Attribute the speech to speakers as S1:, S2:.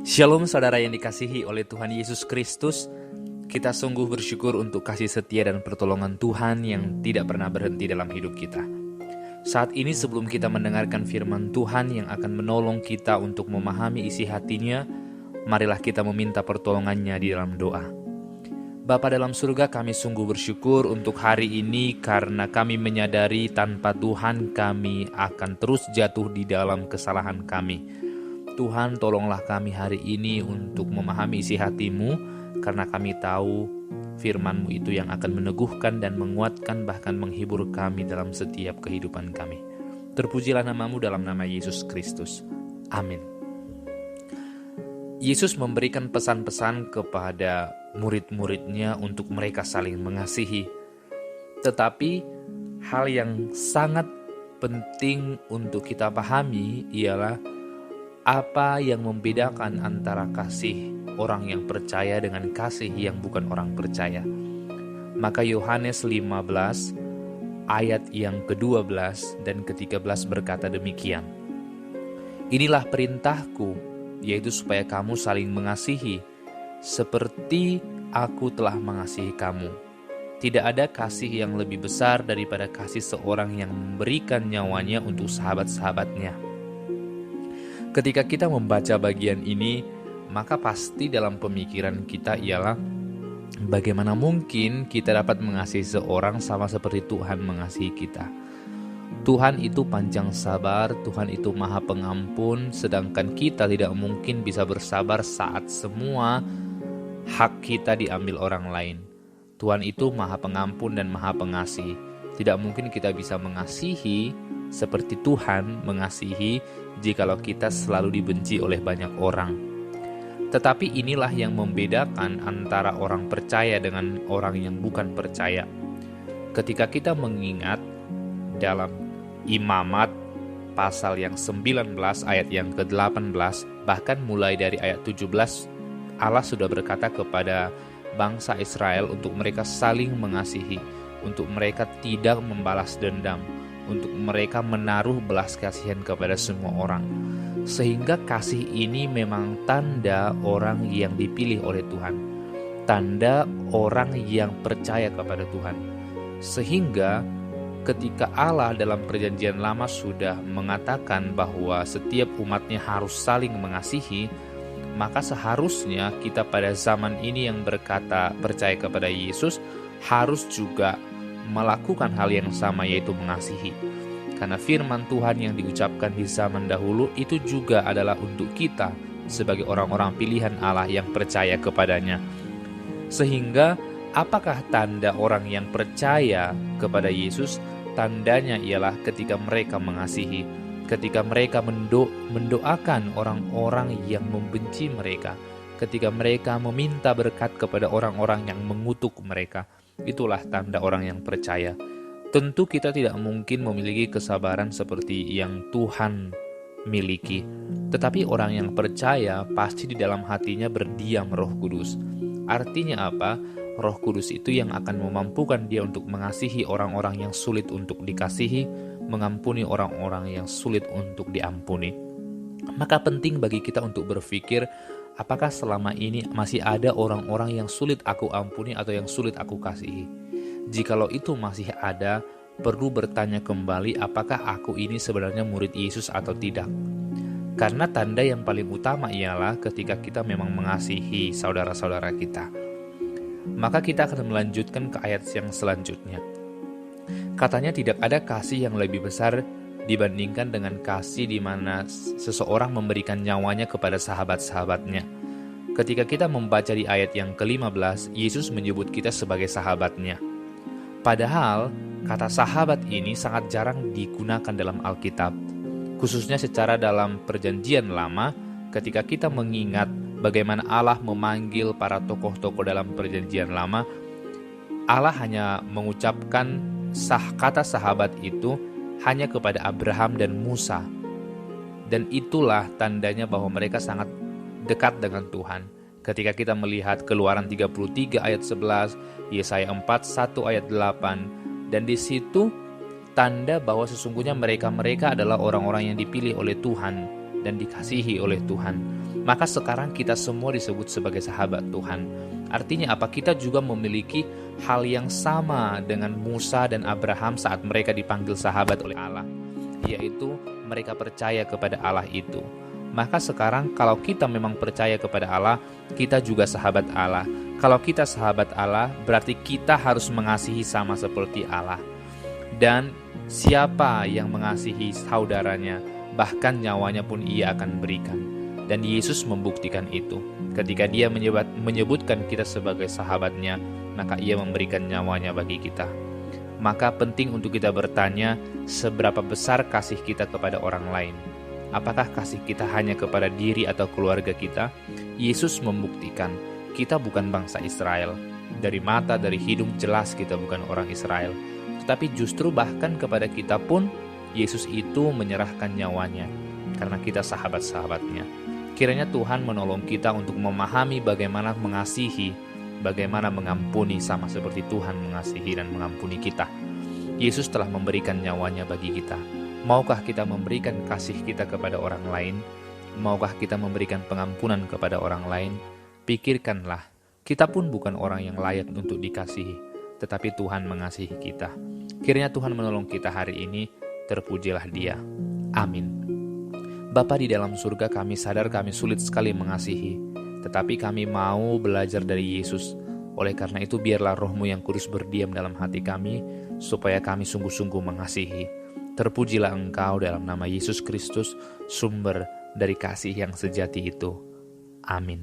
S1: Shalom saudara yang dikasihi oleh Tuhan Yesus Kristus. Kita sungguh bersyukur untuk kasih setia dan pertolongan Tuhan yang tidak pernah berhenti dalam hidup kita. Saat ini sebelum kita mendengarkan firman Tuhan yang akan menolong kita untuk memahami isi hatinya, marilah kita meminta pertolongannya di dalam doa. Bapa dalam surga, kami sungguh bersyukur untuk hari ini karena kami menyadari tanpa Tuhan kami akan terus jatuh di dalam kesalahan kami. Tuhan, tolonglah kami hari ini untuk memahami isi hati-Mu, karena kami tahu firman-Mu itu yang akan meneguhkan dan menguatkan bahkan menghibur kami dalam setiap kehidupan kami. Terpujilah nama-Mu dalam nama Yesus Kristus. Amin. Yesus memberikan pesan-pesan kepada murid-muridnya untuk mereka saling mengasihi. Tetapi hal yang sangat penting untuk kita pahami ialah apa yang membedakan antara kasih orang yang percaya dengan kasih yang bukan orang percaya. Maka Yohanes 15 ayat yang ke-12 dan ke-13 berkata demikian. Inilah perintahku, yaitu supaya kamu saling mengasihi, seperti aku telah mengasihi kamu. Tidak ada kasih yang lebih besar daripada kasih seorang yang memberikan nyawanya untuk sahabat-sahabatnya. Ketika kita membaca bagian ini, maka pasti dalam pemikiran kita ialah bagaimana mungkin kita dapat mengasihi seorang sama seperti Tuhan mengasihi kita. Tuhan itu panjang sabar, Tuhan itu maha pengampun, sedangkan kita tidak mungkin bisa bersabar saat semua hak kita diambil orang lain. Tuhan itu maha pengampun dan maha pengasih. Tidak mungkin kita bisa mengasihi seperti Tuhan mengasihi jikalau kita selalu dibenci oleh banyak orang. Tetapi inilah yang membedakan antara orang percaya dengan orang yang bukan percaya. Ketika kita mengingat dalam Imamat pasal yang 19 ayat yang ke-18, bahkan mulai dari ayat 17, Allah sudah berkata kepada bangsa Israel untuk mereka saling mengasihi, untuk mereka tidak membalas dendam, untuk mereka menaruh belas kasihan kepada semua orang. Sehingga kasih ini memang tanda orang yang dipilih oleh Tuhan, tanda orang yang percaya kepada Tuhan. Sehingga ketika Allah dalam perjanjian lama sudah mengatakan bahwa setiap umatnya harus saling mengasihi, maka seharusnya kita pada zaman ini yang berkata percaya kepada Yesus harus juga melakukan hal yang sama, yaitu mengasihi. Karena firman Tuhan yang diucapkan di zaman dahulu itu juga adalah untuk kita sebagai orang-orang pilihan Allah yang percaya kepadanya. Sehingga apakah tanda orang yang percaya kepada Yesus? Tandanya ialah ketika mereka mengasihi, ketika mereka mendoakan orang-orang yang membenci mereka, ketika mereka meminta berkat kepada orang-orang yang mengutuk mereka. Itulah tanda orang yang percaya. Tentu kita tidak mungkin memiliki kesabaran seperti yang Tuhan miliki, tetapi orang yang percaya pasti di dalam hatinya berdiam Roh Kudus. Artinya apa? Roh Kudus itu yang akan memampukan dia untuk mengasihi orang-orang yang sulit untuk dikasihi, mengampuni orang-orang yang sulit untuk diampuni. Maka penting bagi kita untuk berpikir, apakah selama ini masih ada orang-orang yang sulit aku ampuni atau yang sulit aku kasihi? Jikalau itu masih ada, perlu bertanya kembali apakah aku ini sebenarnya murid Yesus atau tidak. Karena tanda yang paling utama ialah ketika kita memang mengasihi saudara-saudara kita. Maka kita akan melanjutkan ke ayat yang selanjutnya. Katanya tidak ada kasih yang lebih besar dibandingkan dengan kasih di mana seseorang memberikan nyawanya kepada sahabat-sahabatnya. Ketika kita membaca di ayat yang ke-15, Yesus menyebut kita sebagai sahabatnya. Padahal kata sahabat ini sangat jarang digunakan dalam Alkitab, khususnya secara dalam perjanjian lama. Ketika kita mengingat bagaimana Allah memanggil para tokoh-tokoh dalam perjanjian lama, Allah hanya mengucapkan kata sahabat itu hanya kepada Abraham dan Musa. Dan itulah tandanya bahwa mereka sangat dekat dengan Tuhan. Ketika kita melihat Keluaran 33 ayat 11, Yesaya 4, 1 ayat 8, dan di situ tanda bahwa sesungguhnya mereka adalah orang-orang yang dipilih oleh Tuhan dan dikasihi oleh Tuhan. maka sekarang kita semua disebut sebagai sahabat Tuhan. Artinya apa? Kita juga memiliki hal yang sama dengan Musa dan Abraham saat mereka dipanggil sahabat oleh Allah, yaitu mereka percaya kepada Allah itu. Maka sekarang kalau kita memang percaya kepada Allah, kita juga sahabat Allah. Kalau kita sahabat Allah, berarti kita harus mengasihi sama seperti Allah. Dan siapa yang mengasihi saudaranya, bahkan nyawanya pun ia akan berikan. Dan Yesus membuktikan itu. Ketika dia menyebutkan kita sebagai sahabatnya, maka ia memberikan nyawanya bagi kita. Maka penting untuk kita bertanya, seberapa besar kasih kita kepada orang lain? Apakah kasih kita hanya kepada diri atau keluarga kita? Yesus membuktikan kita bukan bangsa Israel. Dari mata, dari hidung jelas kita bukan orang Israel. Tetapi justru bahkan kepada kita pun Yesus itu menyerahkan nyawanya karena kita sahabat-sahabatnya. Kiranya Tuhan menolong kita untuk memahami bagaimana mengasihi, bagaimana mengampuni sama seperti Tuhan mengasihi dan mengampuni kita. Yesus telah memberikan nyawanya bagi kita. Maukah kita memberikan kasih kita kepada orang lain? Maukah kita memberikan pengampunan kepada orang lain? Pikirkanlah, kita pun bukan orang yang layak untuk dikasihi, tetapi Tuhan mengasihi kita. Kiranya Tuhan menolong kita hari ini, terpujilah Dia. Amin. Bapa di dalam surga, kami sadar kami sulit sekali mengasihi, tetapi kami mau belajar dari Yesus. Oleh karena itu biarlah Roh-Mu yang kudus berdiam dalam hati kami, supaya kami sungguh-sungguh mengasihi. Terpujilah Engkau dalam nama Yesus Kristus, sumber dari kasih yang sejati itu. Amin.